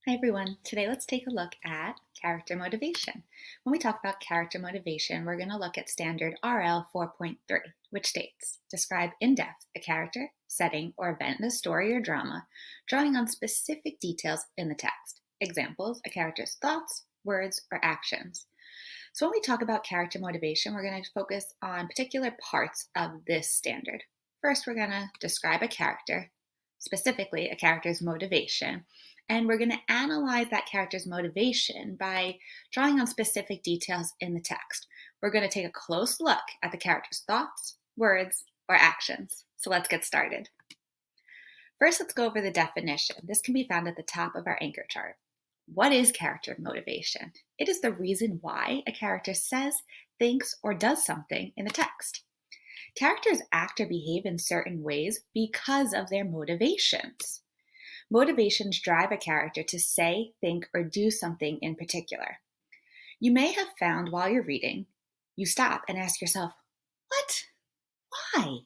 Hi everyone. Today let's take a look at character motivation. When we talk about character motivation, we're going to look at standard RL 4.3, which states, describe in depth a character, setting, or event in a story or drama, drawing on specific details in the text. Examples, a character's thoughts, words, or actions. So when we talk about character motivation, we're going to focus on particular parts of this standard. First, we're going to describe a character, specifically a character's motivation, and we're going to analyze that character's motivation by drawing on specific details in the text. We're going to take a close look at the character's thoughts, words, or actions. So let's get started. First, let's go over the definition. This can be found at the top of our anchor chart. What is character motivation? It is the reason why a character says, thinks, or does something in the text. Characters act or behave in certain ways because of their motivations. Motivations drive a character to say, think, or do something in particular. You may have found while you're reading, you stop and ask yourself, what? Why?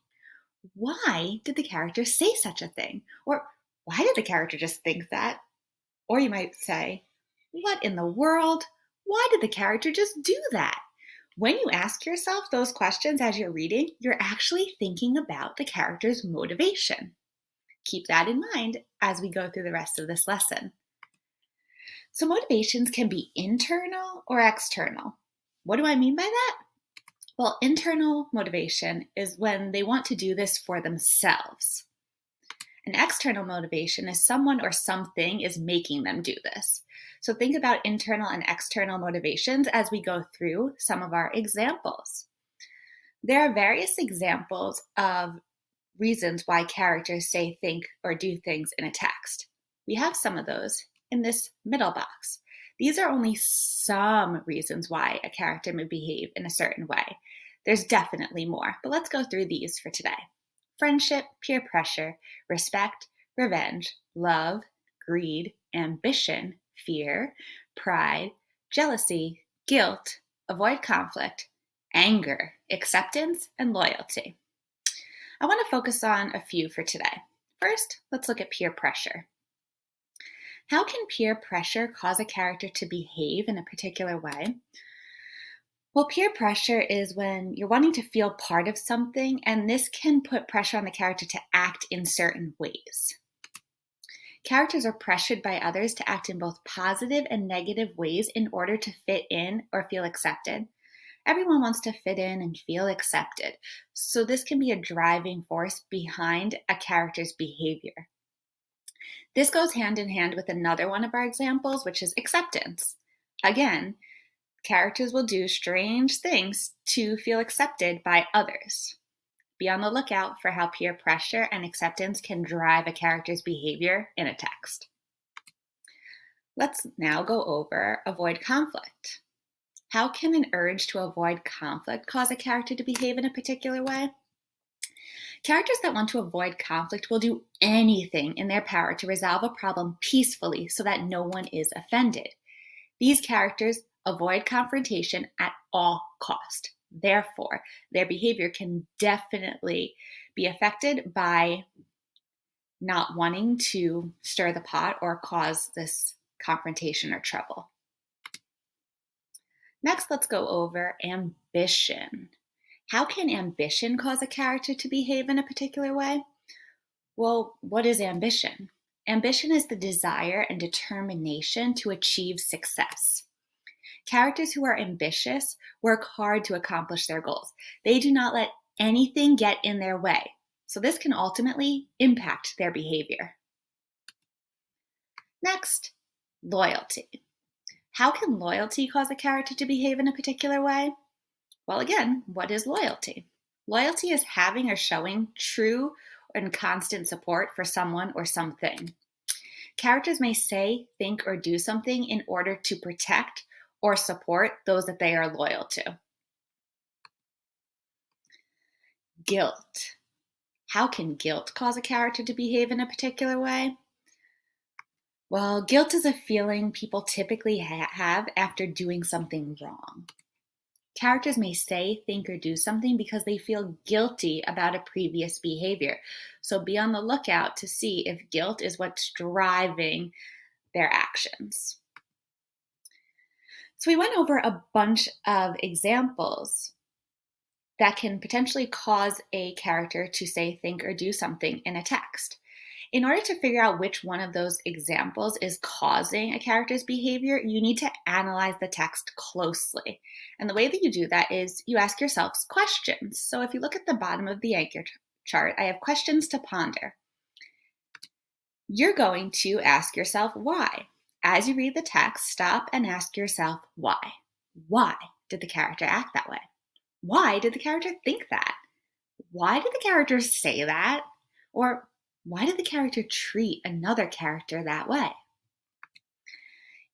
Why did the character say such a thing? Or why did the character just think that? Or you might say, what in the world? Why did the character just do that? When you ask yourself those questions as you're reading, you're actually thinking about the character's motivation. Keep that in mind as we go through the rest of this lesson. So motivations can be internal or external. What do I mean by that? Well, internal motivation is when they want to do this for themselves. An external motivation is someone or something is making them do this. So think about internal and external motivations as we go through some of our examples. There are various examples of reasons why characters say, think, or do things in a text. We have some of those in this middle box. These are only some reasons why a character may behave in a certain way. There's definitely more, but let's go through these for today. Friendship, peer pressure, respect, revenge, love, greed, ambition, fear, pride, jealousy, guilt, avoid conflict, anger, acceptance, and loyalty. I want to focus on a few for today. First, let's look at peer pressure. How can peer pressure cause a character to behave in a particular way? Well, peer pressure is when you're wanting to feel part of something, and this can put pressure on the character to act in certain ways. Characters are pressured by others to act in both positive and negative ways in order to fit in or feel accepted. Everyone wants to fit in and feel accepted, so this can be a driving force behind a character's behavior. This goes hand in hand with another one of our examples, which is acceptance. Again, characters will do strange things to feel accepted by others. Be on the lookout for how peer pressure and acceptance can drive a character's behavior in a text. Let's now go over avoid conflict. How can an urge to avoid conflict cause a character to behave in a particular way? Characters that want to avoid conflict will do anything in their power to resolve a problem peacefully so that no one is offended. These characters avoid confrontation at all cost. Therefore, their behavior can definitely be affected by not wanting to stir the pot or cause this confrontation or trouble. Next, let's go over ambition. How can ambition cause a character to behave in a particular way? Well, what is ambition? Ambition is the desire and determination to achieve success. Characters who are ambitious work hard to accomplish their goals. They do not let anything get in their way. So this can ultimately impact their behavior. Next, loyalty. How can loyalty cause a character to behave in a particular way? Well, again, what is loyalty? Loyalty is having or showing true and constant support for someone or something. Characters may say, think, or do something in order to protect or support those that they are loyal to. Guilt. How can guilt cause a character to behave in a particular way? Well, guilt is a feeling people typically have after doing something wrong. Characters may say, think, or do something because they feel guilty about a previous behavior. So be on the lookout to see if guilt is what's driving their actions. So we went over a bunch of examples that can potentially cause a character to say, think, or do something in a text. In order to figure out which one of those examples is causing a character's behavior, you need to analyze the text closely. And the way that you do that is you ask yourselves questions. So if you look at the bottom of the anchor chart, I have questions to ponder. You're going to ask yourself why. As you read the text, stop and ask yourself why. Why did the character act that way? Why did the character think that? Why did the character say that? Or why did the character treat another character that way?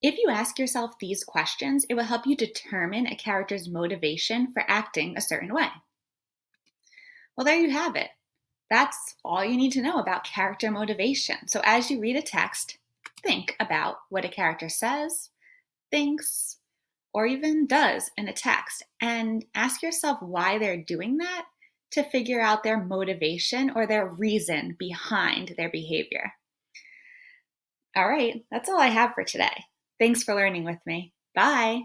If you ask yourself these questions, it will help you determine a character's motivation for acting a certain way. Well, there you have it. That's all you need to know about character motivation. So as you read a text, think about what a character says, thinks, or even does in a text, and ask yourself why they're doing that to figure out their motivation or their reason behind their behavior. All right, that's all I have for today. Thanks for learning with me. Bye.